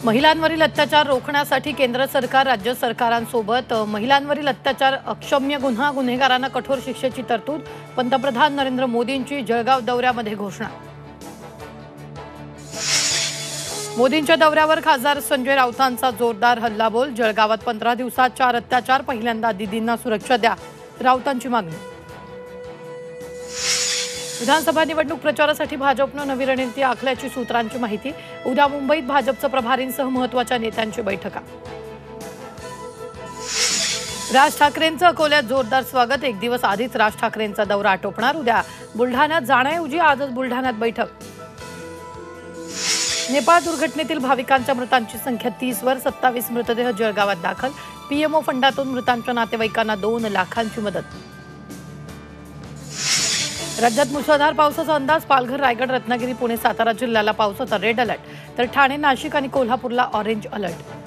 महिलांवरील अत्याचार रोखण्यासाठी केंद्र सरकार राज्य सरकारांसोबत महिलांवरील अत्याचार अक्षम्य गुन्हेगारांना कठोर शिक्षेची तरतूद। पंतप्रधान नरेंद्र मोदींची जळगाव दौऱ्यामध्ये घोषणा। मोदींच्या दौऱ्यावर खासदार संजय राऊतांचा जोरदार हल्लाबोल। जळगावात 15 दिवसात 4 अत्याचार, पहिल्यांदा दीदींना सुरक्षा द्या, राऊतांची मागणी। विधानसभा निवडणूक प्रचारासाठी भाजपने नवी रणनीती आखल्याची सूत्रांची माहिती। उद्या मुंबईत भाजपच्या प्रभारींसह महत्त्वाच्या नेत्यांची बैठक। राज ठाकरेंचं अकोल्यात जोरदार स्वागत। एक दिवस आधीच राज ठाकरेंचा दौरा आटोपणार। उद्या बुलढाण्यात जाण्याऐवजी आजच बुलढाण्यात बैठक। नेपाळ दुर्घटनेतील भाविकांच्या मृतांची संख्या 30 वर, 27 मृतदेह जळगावात दाखल। पीएमओ फंडातून मृतांच्या नातेवाईकांना 2 लाखांची मदत। राज्यात मुसळधार पावसाचा अंदाज। पालघर, रायगड, रत्नागिरी, पुणे, सातारा जिल्ह्याला पावसाचा रेड अलर्ट, तर ठाणे, नाशिक आणि कोल्हापूरला ऑरेंज अलर्ट।